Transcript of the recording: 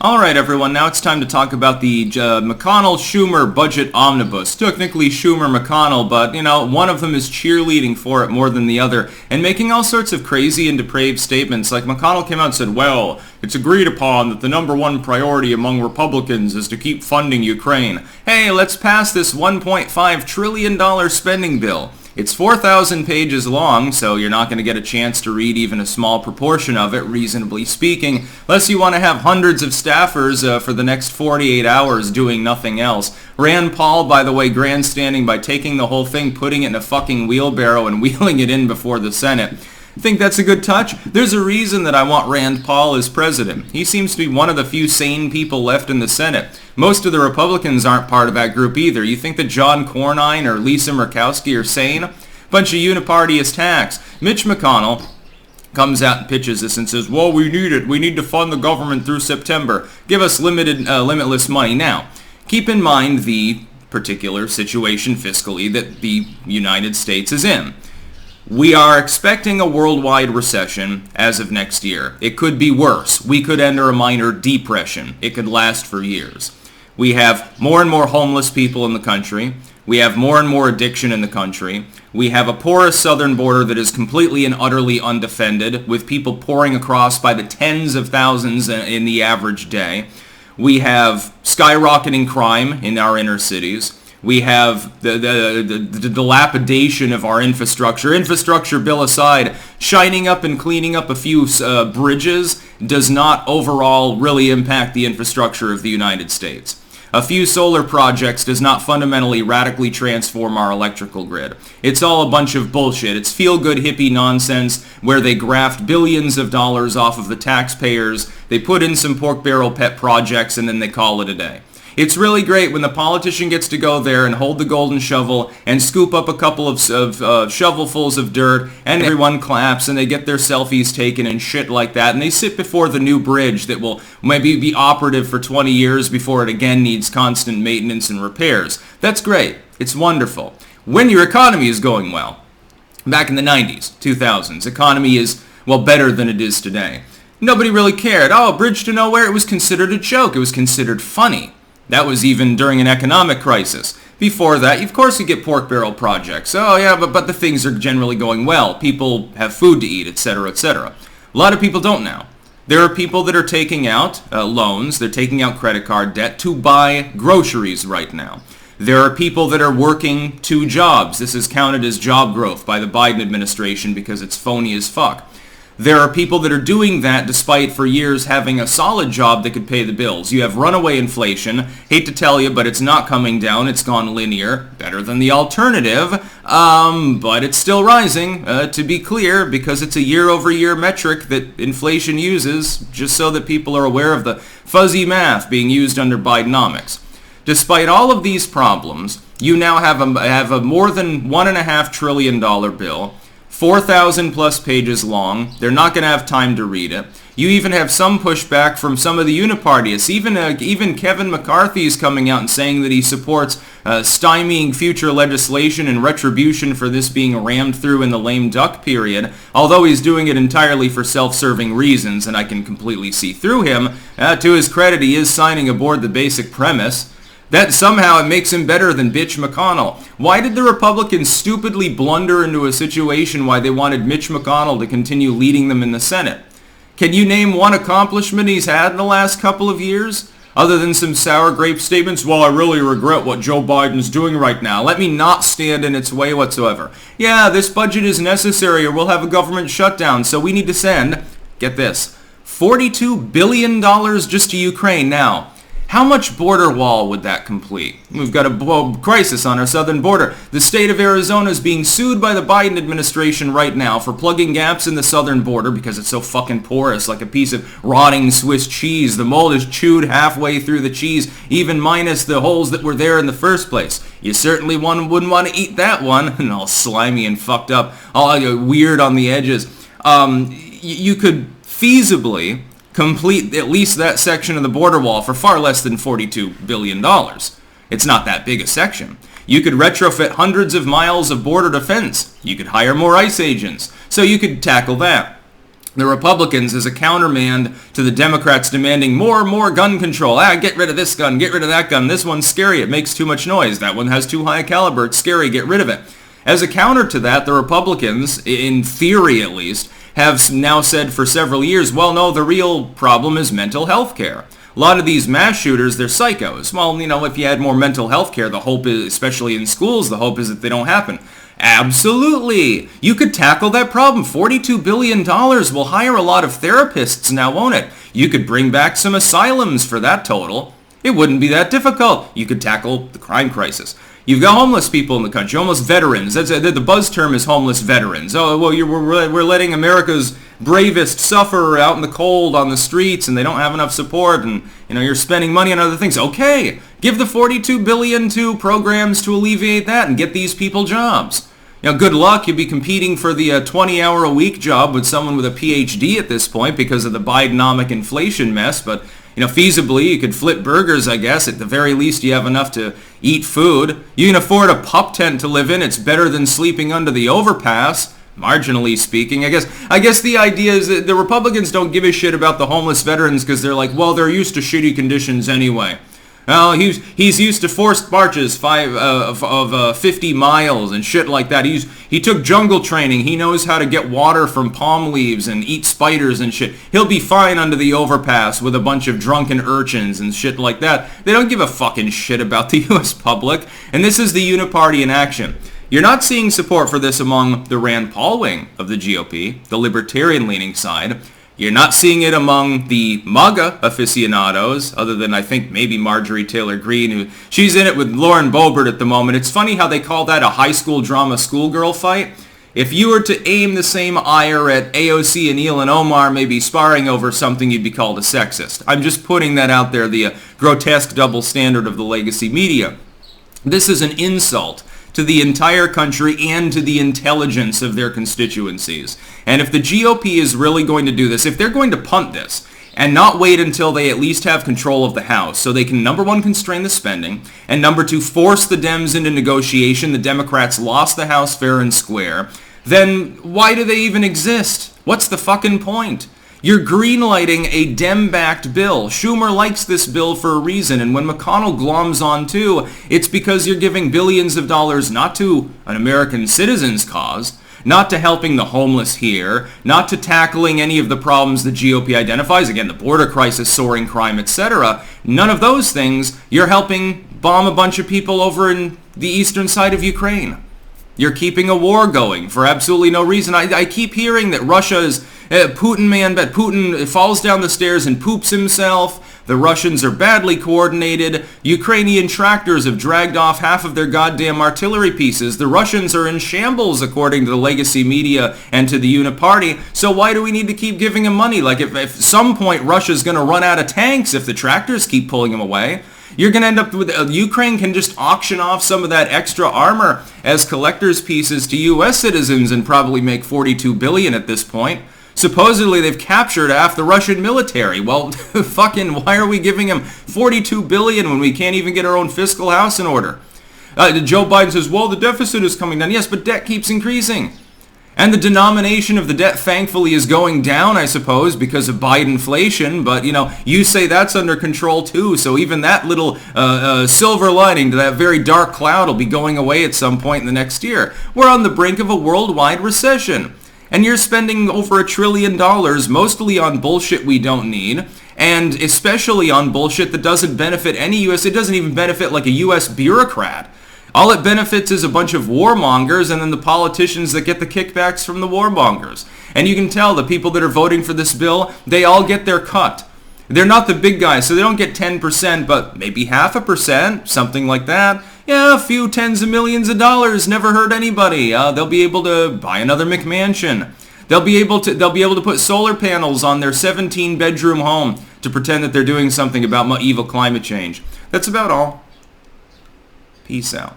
All right, everyone, now it's time to talk about the McConnell-Schumer budget omnibus. Technically Schumer-McConnell, but, one of them is cheerleading for it more than the other and making all sorts of crazy and depraved statements. Like McConnell came out and said, well, it's agreed upon that the number one priority among Republicans is to keep funding Ukraine. Hey, let's pass this $1.5 trillion spending bill. It's 4,000 pages long, so you're not going to get a chance to read even a small proportion of it, reasonably speaking, unless you want to have hundreds of staffers for the next 48 hours doing nothing else. Rand Paul, by the way, grandstanding by taking the whole thing, putting it in a fucking wheelbarrow and wheeling it in before the Senate. Think that's a good touch? There's a reason that I want Rand Paul as president. He seems to be one of the few sane people left in the Senate. Most of the Republicans aren't part of that group either. You think that John Cornyn or Lisa Murkowski are sane? Bunch of unipartyists hacks. Mitch McConnell comes out and pitches this and says, well, we need it. We need to fund the government through September. Give us limitless money. Now, keep in mind the particular situation fiscally that the United States is in. We are expecting a worldwide recession as of next year. It could be worse. We could enter a minor depression. It could last for years. We have more and more homeless people in the country. We have more and more addiction in the country. We have a porous southern border that is completely and utterly undefended, with people pouring across by the tens of thousands in the average day. We have skyrocketing crime in our inner cities. We have the dilapidation of our infrastructure. Infrastructure bill aside, shining up and cleaning up a few bridges does not overall really impact the infrastructure of the United States. A few solar projects does not fundamentally radically transform our electrical grid. It's all a bunch of bullshit. It's feel-good hippie nonsense where they graft billions of dollars off of the taxpayers, they put in some pork barrel pet projects, and then they call it a day. It's really great when the politician gets to go there and hold the golden shovel and scoop up a couple of shovelfuls of dirt, and everyone claps and they get their selfies taken and shit like that, and they sit before the new bridge that will maybe be operative for 20 years before it again needs constant maintenance and repairs. That's great. It's wonderful. When your economy is going well. Back in the 90s, 2000s, economy is, better than it is today. Nobody really cared. Oh, bridge to nowhere, it was considered a joke. It was considered funny. That was even during an economic crisis. Before that, of course you get pork barrel projects. Oh yeah, but the things are generally going well. People have food to eat, etc., etc. A lot of people don't now. There are people that are taking out loans, they're taking out credit card debt to buy groceries right now. There are people that are working 2 jobs. This is counted as job growth by the Biden administration because it's phony as fuck. There are people that are doing that despite for years having a solid job that could pay the bills. You have runaway inflation. Hate to tell you, but it's not coming down. It's gone linear. Better than the alternative. But it's still rising, to be clear, because it's a year-over-year metric that inflation uses, just so that people are aware of the fuzzy math being used under Bidenomics. Despite all of these problems, you now have a more than $1.5 trillion bill. 4,000 plus pages long. They're not going to have time to read it. You even have some pushback from some of the unipartyists. Even Kevin McCarthy is coming out and saying that he supports stymieing future legislation and retribution for this being rammed through in the lame duck period, although he's doing it entirely for self-serving reasons, and I can completely see through him. To his credit, he is signing aboard the basic premise. That somehow it makes him better than bitch McConnell. Why did the Republicans stupidly blunder into a situation why they wanted Mitch McConnell to continue leading them in the Senate? Can you name one accomplishment he's had in the last couple of years? Other than some sour grape statements, well, I really regret what Joe Biden's doing right now. Let me not stand in its way whatsoever. Yeah, this budget is necessary or we'll have a government shutdown, so we need to send, get this, $42 billion just to Ukraine now. How much border wall would that complete? We've got a crisis on our southern border. The state of Arizona is being sued by the Biden administration right now for plugging gaps in the southern border because it's so fucking porous, like a piece of rotting Swiss cheese. The mold is chewed halfway through the cheese, even minus the holes that were there in the first place. You certainly wouldn't want to eat that one, and all slimy and fucked up, all weird on the edges. You could feasibly complete at least that section of the border wall for far less than $42 billion. It's not that big a section. You could retrofit hundreds of miles of border defense. You could hire more ICE agents. So you could tackle that. the Republicans as a countermand to the Democrats demanding more and more gun control. Get rid of this gun, get rid of that gun. This one's scary, it makes too much noise. That one has too high a caliber, it's scary, get rid of it. As a counter to that, the Republicans, in theory at least, have now said for several years, well, no, the real problem is mental health care. A lot of these mass shooters, they're psychos. Well, if you had more mental health care, the hope is, especially in schools, the hope is that they don't happen. Absolutely. You could tackle that problem. $42 billion will hire a lot of therapists now, won't it? You could bring back some asylums for that total. It wouldn't be that difficult. You could tackle the crime crisis. You've got homeless people in the country, homeless veterans. The buzz term is homeless veterans. Oh, well, we're letting America's bravest suffer out in the cold on the streets, and they don't have enough support, and you're spending money on other things. Okay, give the $42 billion to programs to alleviate that and get these people jobs. Good luck. You'll be competing for the 20-hour-a-week job with someone with a PhD at this point because of the Bidenomic inflation mess, but feasibly, you could flip burgers, I guess. At the very least, you have enough to eat food. You can afford a pup tent to live in. It's better than sleeping under the overpass, marginally speaking. I guess the idea is that the Republicans don't give a shit about the homeless veterans because they're like, well, they're used to shitty conditions anyway. Well, he's used to forced marches of 50 miles and shit like that. He took jungle training. He knows how to get water from palm leaves and eat spiders and shit. He'll be fine under the overpass with a bunch of drunken urchins and shit like that. They don't give a fucking shit about the U.S. public. And this is the uniparty in action. You're not seeing support for this among the Rand Paul wing of the GOP, the libertarian-leaning side. You're not seeing it among the MAGA aficionados, other than I think maybe Marjorie Taylor Greene, she's in it with Lauren Boebert at the moment. It's funny how they call that a high school drama schoolgirl fight. If you were to aim the same ire at AOC and Ilhan Omar maybe sparring over something, you'd be called a sexist. I'm just putting that out there, the grotesque double standard of the legacy media. This is an insult to the entire country and to the intelligence of their constituencies. And if the GOP is really going to do this, if they're going to punt this and not wait until they at least have control of the House so they can, number one, constrain the spending, and number two, force the Dems into negotiation, the Democrats lost the House fair and square, then why do they even exist? What's the fucking point? You're greenlighting a Dem-backed bill. Schumer likes this bill for a reason, and when McConnell gloms on too, it's because you're giving billions of dollars not to an American citizen's cause, not to helping the homeless here, not to tackling any of the problems the GOP identifies, again, the border crisis, soaring crime, etc. None of those things. You're helping bomb a bunch of people over in the eastern side of Ukraine. You're keeping a war going for absolutely no reason. I keep hearing that Russia is Putin falls down the stairs and poops himself. The Russians are badly coordinated. Ukrainian tractors have dragged off half of their goddamn artillery pieces. The Russians are in shambles, according to the legacy media and to the Uniparty. So why do we need to keep giving them money? Like if at some point Russia's going to run out of tanks if the tractors keep pulling them away. You're going to end up with Ukraine can just auction off some of that extra armor as collector's pieces to U.S. citizens and probably make $42 billion at this point. Supposedly they've captured half the Russian military. Well, fucking why are we giving them $42 billion when we can't even get our own fiscal house in order? Joe Biden says, well, the deficit is coming down. Yes, but debt keeps increasing. And the denomination of the debt, thankfully, is going down, I suppose, because of Bidenflation. But, you say that's under control, too. So even that little silver lining to that very dark cloud will be going away at some point in the next year. We're on the brink of a worldwide recession. And you're spending over $1 trillion, mostly on bullshit we don't need, and especially on bullshit that doesn't benefit any U.S. It doesn't even benefit like a U.S. bureaucrat. All it benefits is a bunch of warmongers and then the politicians that get the kickbacks from the warmongers. And you can tell the people that are voting for this bill, they all get their cut. They're not the big guys, so they don't get 10%, but maybe 0.5%, something like that. Yeah, a few tens of millions of dollars, never hurt anybody. They'll be able to buy another McMansion. They'll be able to put solar panels on their 17-bedroom home to pretend that they're doing something about evil climate change. That's about all. Peace out.